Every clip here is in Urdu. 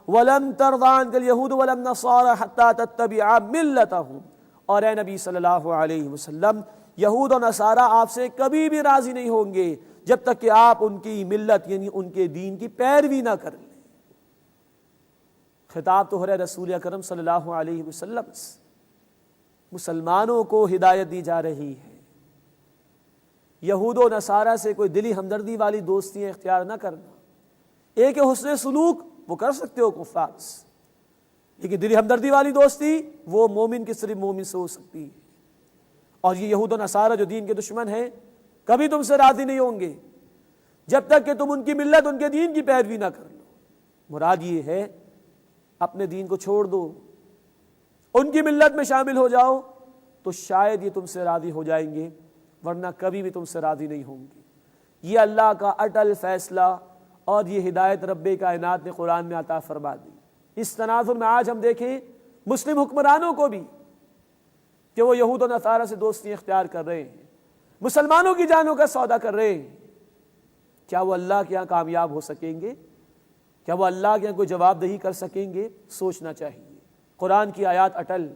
وَلَمْ تَرْضَ عَنْكَ الْيَهُودُ وَلَا النَّصَارَىٰ حَتَّىٰ تَتَّبِعَ مِلَّتَهُمْ، اور اے نبی صلی اللہ علیہ وسلم، یہود و نصارہ آپ سے کبھی بھی راضی نہیں ہوں گے جب تک کہ آپ ان کی ملت یعنی ان کے دین کی پیروی نہ کر لیں۔ خطاب تو ہو رہا ہے رسول اکرم صلی اللہ علیہ وسلم سے، مسلمانوں کو ہدایت دی جا رہی ہے، یہود و نصارہ سے کوئی دلی ہمدردی والی دوستیاں اختیار نہ کرنا۔ ایک حسن سلوک وہ کر سکتے ہو کفار سے، لیکن دلی ہمدردی والی دوستی وہ مومن کی صرف مومن سے ہو سکتی ہے۔ اور یہ یہود و نصارہ جو دین کے دشمن ہیں کبھی تم سے راضی نہیں ہوں گے جب تک کہ تم ان کی ملت ان کے دین کی پیروی نہ کر لو۔ مراد یہ ہے اپنے دین کو چھوڑ دو، ان کی ملت میں شامل ہو جاؤ تو شاید یہ تم سے راضی ہو جائیں گے، ورنہ کبھی بھی تم سے راضی نہیں ہوں گے۔ یہ اللہ کا اٹل فیصلہ اور یہ ہدایت رب کائنات نے قرآن میں عطا فرما دی۔ اس تناظر میں آج ہم دیکھیں مسلم حکمرانوں کو بھی کہ وہ یہود و نصارہ سے دوستی اختیار کر رہے ہیں، مسلمانوں کی جانوں کا سودا کر رہے ہیں، کیا وہ اللہ کے ہاں کامیاب ہو سکیں گے؟ کیا وہ اللہ کے ہاں کوئی جواب دہی کر سکیں گے؟ سوچنا چاہیے۔ قرآن کی آیات اٹل،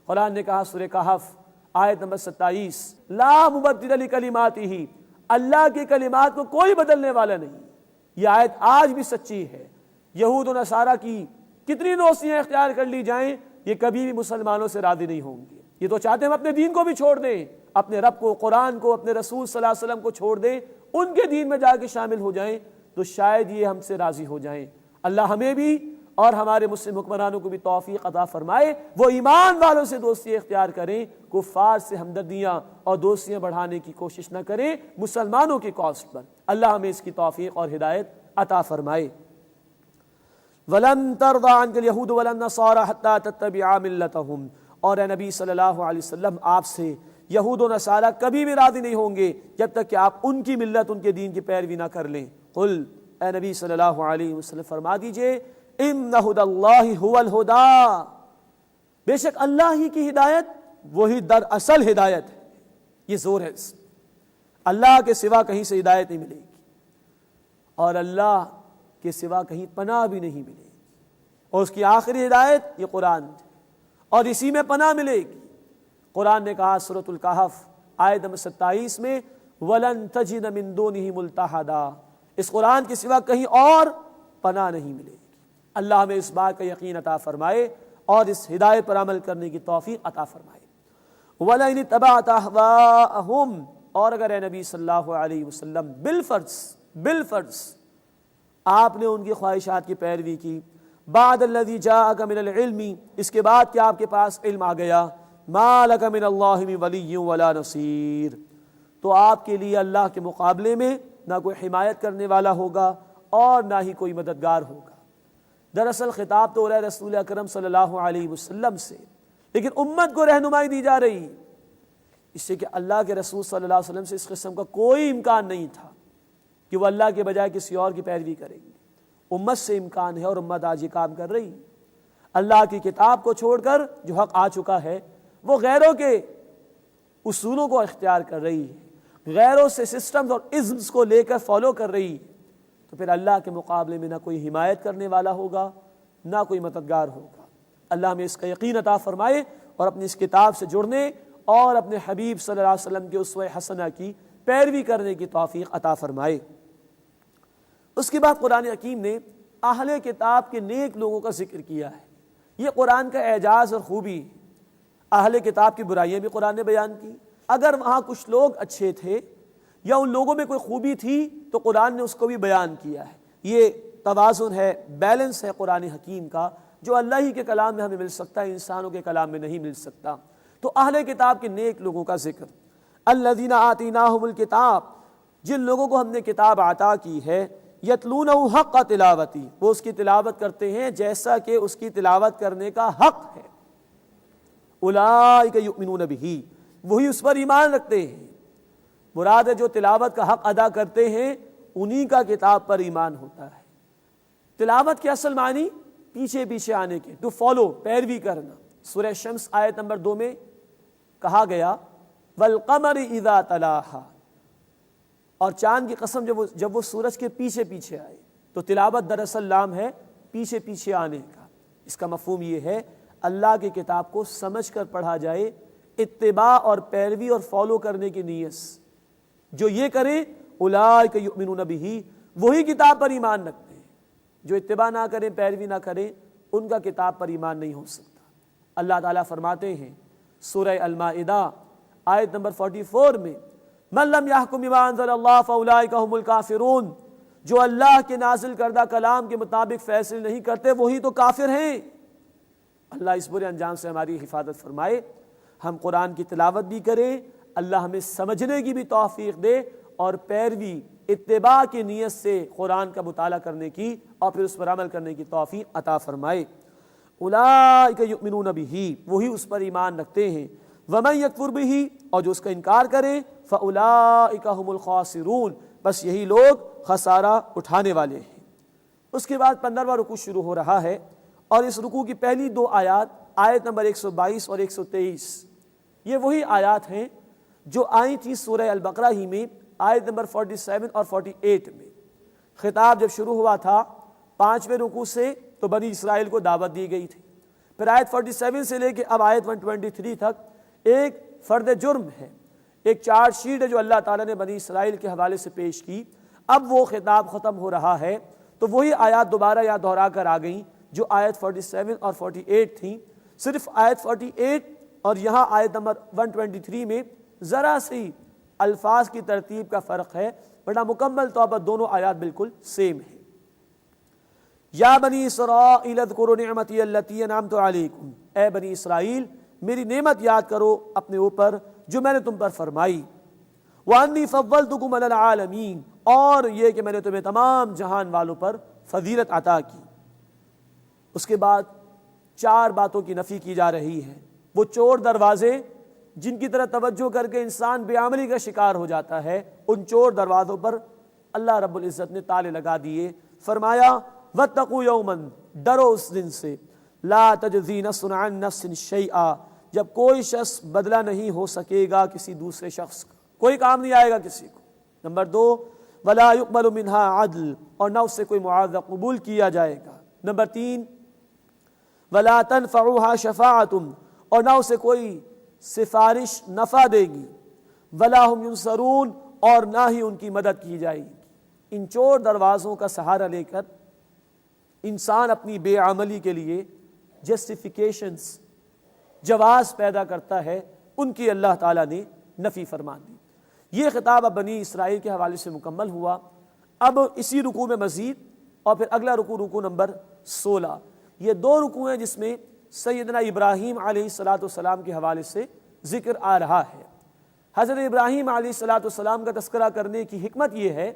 قرآن نے کہا سورہ کہف آیت نمبر 27، لا مبدل لکلماتہ، اللہ کی کلمات کو کوئی بدلنے والا نہیں۔ یہ آیت آج بھی سچی ہے۔ یہود و نصارہ کی کتنی دوستیاں اختیار کر لی جائیں یہ کبھی بھی مسلمانوں سے راضی نہیں ہوں گے۔ یہ تو چاہتے ہیں ہم اپنے دین کو بھی چھوڑ دیں، اپنے رب کو، قرآن کو، اپنے رسول صلی اللہ علیہ وسلم کو چھوڑ دیں، ان کے دین میں جا کے شامل ہو جائیں تو شاید یہ ہم سے راضی ہو جائیں۔ اللہ ہمیں بھی اور ہمارے مسلم حکمرانوں کو بھی توفیق عطا فرمائے وہ ایمان والوں سے دوستی اختیار کریں، کفار سے ہمدردیاں اور دوستیاں بڑھانے کی کوشش نہ کریں مسلمانوں کی کاسٹ پر۔ اللہ ہمیں اس کی توفیق اور ہدایت عطا فرمائے۔ وَلَن تَرْضَىٰ عَنْكَ الْيَهُودُ وَلَا النَّصَارَىٰ حَتَّىٰ تَتَّبِعَ مِلَّتَهُمْ، اور اے نبی صلی اللہ علیہ وسلم آپ سے یہود و نصارہ کبھی بھی راضی نہیں ہوں گے جب تک کہ آپ ان کی ملت ان کے دین کی پیروی نہ کر لیں۔ قل، اے نبی صلی اللہ علیہ وسلم فرما دیجئے، ان ھدی اللہ ھو الھدیٰ، بے شک اللہ ہی کی ہدایت وہی دراصل ہدایت ہے۔ یہ زور ہے اس، اللہ کے سوا کہیں سے ہدایت نہیں ملے گی، اور اللہ کے سوا کہیں پناہ بھی نہیں ملے گی، اور اس کی آخری ہدایت یہ قرآن ہے، اور اسی میں پناہ ملے گی۔ قرآن نے کہا سورۃ الکہف آیت نمبر 27 میں، وَلَن تَجِدَ مِن دُونِهِ مُلْتَحَدًا، اس قرآن کے سوا کہیں اور پناہ نہیں ملے گی۔ اللہ ہمیں اس بات کا یقین عطا فرمائے اور اس ہدایت پر عمل کرنے کی توفیق عطا فرمائے۔ وَلَئِنِ اتَّبَعْتَ أَهْوَاءَهُمْ، اور اگر اے نبی صلی اللہ علیہ وسلم بالفرض آپ نے ان کی خواہشات کی پیروی کی، بعد الذی جاءک من العلم، اس کے بعد کہ آپ کے پاس علم آ گیا، ما لک من اللہ من ولی ولا نصیر، تو آپ کے لیے اللہ کے مقابلے میں نہ کوئی حمایت کرنے والا ہوگا اور نہ ہی کوئی مددگار ہوگا۔ دراصل خطاب تو ہو رہا ہے رسول اکرم صلی اللہ علیہ وسلم سے، لیکن امت کو رہنمائی دی جا رہی ہے، اس سے کہ اللہ کے رسول صلی اللہ علیہ وسلم سے اس قسم کا کوئی امکان نہیں تھا کہ وہ اللہ کے بجائے کسی اور کی پیروی کریں گے۔ امت سے امکان ہے اور امت آج یہ کام کر رہی ہے۔ اللہ کی کتاب کو چھوڑ کر جو حق آ چکا ہے وہ غیروں کے اصولوں کو اختیار کر رہی ہے، غیروں سے سسٹمز اور ازمز کو لے کر فالو کر رہی ہے، تو پھر اللہ کے مقابلے میں نہ کوئی حمایت کرنے والا ہوگا نہ کوئی مددگار ہوگا۔ اللہ ہمیں اس کا یقین عطا فرمائے اور اپنی اس کتاب سے جڑنے اور اپنے حبیب صلی اللہ علیہ وسلم کے اسوہ حسنہ کی پیروی کرنے کی توفیق عطا فرمائے۔ اس کے بعد قرآن حکیم نے اہل کتاب کے نیک لوگوں کا ذکر کیا ہے۔ یہ قرآن کا اعجاز اور خوبی ہے۔ اہل کتاب کی برائیاں بھی قرآن نے بیان کی، اگر وہاں کچھ لوگ اچھے تھے یا ان لوگوں میں کوئی خوبی تھی تو قرآن نے اس کو بھی بیان کیا ہے۔ یہ توازن ہے، بیلنس ہے قرآن حکیم کا، جو اللہ ہی کے کلام میں ہمیں مل سکتا ہے، انسانوں کے کلام میں نہیں مل سکتا۔ تو اہل کتاب کے نیک لوگوں کا ذکر، الذین آتیناہم الکتاب، جن لوگوں کو ہم نے کتاب عطا کی ہے، یتلونہ حق تلاوتی، وہ اس کی تلاوت کرتے ہیں جیسا کہ اس کی تلاوت کرنے کا حق ہے، اولئک یؤمنون بہ، وہی اس پر ایمان رکھتے ہیں۔ مراد ہے جو تلاوت کا حق ادا کرتے ہیں انہی کا کتاب پر ایمان ہوتا ہے۔ تلاوت کے اصل معنی پیچھے پیچھے آنے کے، ٹو فالو، پیروی کرنا۔ سورہ شمس آیت نمبر 2 میں کہا گیا والقمر اذا تلاہا، اور چاند کی قسم جب وہ سورج کے پیچھے پیچھے آئے، تو تلاوت دراصل نام ہے پیچھے پیچھے آنے کا۔ اس کا مفہوم یہ ہے اللہ کی کتاب کو سمجھ کر پڑھا جائے، اتباع اور پیروی اور فالو کرنے کی نیت سے۔ جو یہ کرے اولئک یؤمنون بہ، وہی کتاب پر ایمان رکھتے ہیں۔ جو اتباع نہ کریں، پیروی نہ کریں، ان کا کتاب پر ایمان نہیں ہو سکتا۔ اللہ تعالیٰ فرماتے ہیں سورہ المائدہ آیت نمبر 44 میں، من لم یحکم بما انزل اللہ فاولئک هم الکافرون، جو اللہ کے نازل کردہ کلام کے مطابق فیصلے نہیں کرتے وہی تو کافر ہیں۔ اللہ اس برے انجام سے ہماری حفاظت فرمائے۔ ہم قرآن کی تلاوت بھی کریں، اللہ ہمیں سمجھنے کی بھی توفیق دے، اور پیروی اتباع کی نیت سے قرآن کا مطالعہ کرنے کی اور پھر اس پر عمل کرنے کی توفیق عطا فرمائے۔ اولئک یؤمنون بہ، وہی اس پر ایمان رکھتے ہیں۔ ومن یکفر بہ، اور جو اس کا انکار کرے، فاولئک هم الخاسرون، بس یہی لوگ خسارہ اٹھانے والے ہیں۔ اس کے بعد 15واں رکوع شروع ہو رہا ہے، اور اس رکوع کی پہلی دو آیات، آیت نمبر 122 اور 123، یہ وہی آیات ہیں جو آئی تھی سورہ البقرہ ہی میں آیت نمبر 47 اور 48 میں۔ خطاب جب شروع ہوا تھا 5ویں رکوع سے تو بنی اسرائیل کو دعوت دی گئی تھی، پھر آیت 47 سے لے کے اب آیت 123 تک ایک فرد جرم ہے، ایک چارج شیٹ ہے جو اللہ تعالیٰ نے بنی اسرائیل کے حوالے سے پیش کی۔ اب وہ خطاب ختم ہو رہا ہے تو وہی آیات دوبارہ یہاں دہرا کر آ گئیں جو آیت 47 اور 48 تھیں۔ صرف آیت 48 اور یہاں آیت نمبر 123 میں ذرا سی الفاظ کی ترتیب کا فرق ہے، ورنہ مکمل طور پر دونوں آیات بالکل سیم ہیں۔ یا بنی اسرائیل اذکروا نعمتی التی انعمت علیکم، اے بنی اسرائیل میری نعمت یاد کرو اپنے اوپر جو میں نے تم پر فرمائی۔ وانی فضلتکم علی العالمین، اور یہ کہ میں نے تمہیں تمام جہان والوں پر فضیلت عطا کی۔ اس کے بعد 4 باتوں کی نفی کی جا رہی ہے، وہ چور دروازے جن کی طرف توجہ کر کے انسان بے عملی کا شکار ہو جاتا ہے، ان چور دروازوں پر اللہ رب العزت نے تالے لگا دیے۔ فرمایا واتقوا یوما، ڈرو اس دن سے، لا تجزی نفس عن نفس شیئا، جب کوئی شخص بدلہ نہیں ہو سکے گا کسی دوسرے شخص کا، کوئی کام نہیں آئے گا کسی کو۔ نمبر 2، ولا یقبل منها عدل، اور نہ اس سے کوئی معاوضہ قبول کیا جائے گا۔ نمبر 3، ولا تنفعها شفاعۃ، اور نہ اسے کوئی سفارش نفع دے گی۔ ولا هم ينصرون، اور نہ ہی ان کی مدد کی جائے گی۔ ان چور دروازوں کا سہارا لے کر انسان اپنی بے عملی کے لیے جسٹیفیکیشنز، جواز پیدا کرتا ہے، ان کی اللہ تعالیٰ نے نفی فرما دی۔ یہ خطاب اب بنی اسرائیل کے حوالے سے مکمل ہوا۔ اب اسی رکوع میں مزید، اور پھر اگلا رکوع نمبر 16، یہ 2 رکوع ہیں جس میں سیدنا ابراہیم علیہ السلام کے حوالے سے ذکر آ رہا ہے۔ حضرت ابراہیم علیہ السلام کا تذکرہ کرنے کی حکمت یہ ہے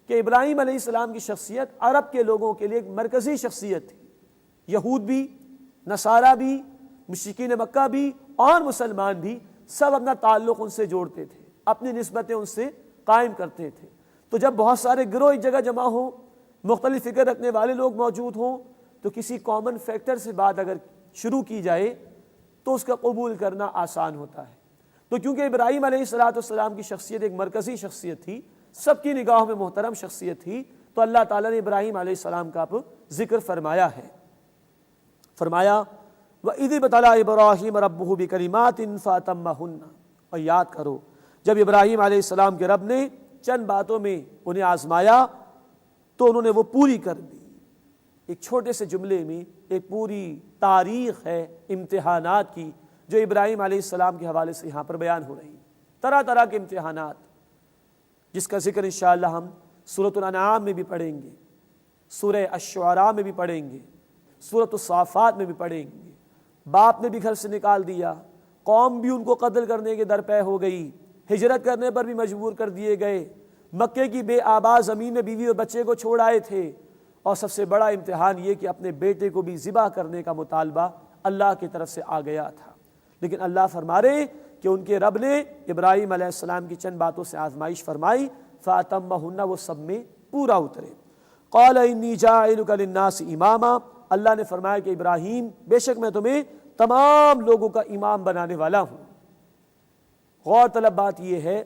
کہ ابراہیم علیہ السلام کی شخصیت عرب کے لوگوں کے لیے ایک مرکزی شخصیت تھی۔ یہود بھی، نصارہ بھی، مشرکین مکہ بھی اور مسلمان بھی سب اپنا تعلق ان سے جوڑتے تھے، اپنی نسبتیں ان سے قائم کرتے تھے۔ تو جب بہت سارے گروہ ایک جگہ جمع ہوں، مختلف فکر رکھنے والے لوگ موجود ہوں، تو کسی کامن فیکٹر سے بات اگر شروع کی جائے تو اس کا قبول کرنا آسان ہوتا ہے۔ تو کیونکہ ابراہیم علیہ السلام کی شخصیت ایک مرکزی شخصیت تھی، سب کی نگاہوں میں محترم شخصیت تھی، تو اللہ تعالیٰ نے ابراہیم علیہ السلام کا ذکر فرمایا ہے۔ فرمایا وَإِذِ ابْتَلَىٰ إِبْرَاهِيمَ رَبُّهُ بِكَلِمَاتٍ فَأَتَمَّهُنَّ، اور یاد کرو جب ابراہیم علیہ السلام کے رب نے چند باتوں میں انہیں آزمایا تو انہوں نے وہ پوری کر دی۔ ایک چھوٹے سے جملے میں ایک پوری تاریخ ہے امتحانات کی جو ابراہیم علیہ السلام کے حوالے سے یہاں پر بیان ہو رہی، طرح طرح کے امتحانات، جس کا ذکر انشاءاللہ ہم سورۃ الانعام میں بھی پڑھیں گے، سورہ الشعراء میں بھی پڑھیں گے، سورۃ الصافات میں بھی پڑھیں گے۔ باپ نے بھی گھر سے نکال دیا، قوم بھی ان کو قتل کرنے کے درپے ہو گئی، ہجرت کرنے پر بھی مجبور کر دیے گئے، مکے کی بے آباد زمین میں بیوی اور بچے کو چھوڑ آئے تھے، اور سب سے بڑا امتحان یہ کہ اپنے بیٹے کو بھی ذبح کرنے کا مطالبہ اللہ کی طرف سے آ گیا تھا۔ لیکن اللہ فرما رہے کہ ان کے رب نے ابراہیم علیہ السلام کی چند باتوں سے آزمائش فرمائی، فَأَتَمَّهُنَّ، وہ سب میں پورا اترے۔ قَالَ إِنِّي جَاعِلُكَ لِلنَّاسِ إِمَامًا، اللہ نے فرمایا کہ ابراہیم بے شک میں تمہیں تمام لوگوں کا امام بنانے والا ہوں۔ غور طلب بات یہ ہے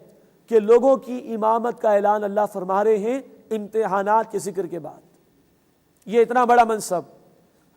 کہ لوگوں کی امامت کا اعلان اللہ فرما رہے ہیں امتحانات کے ذکر کے بعد۔ یہ اتنا بڑا منصب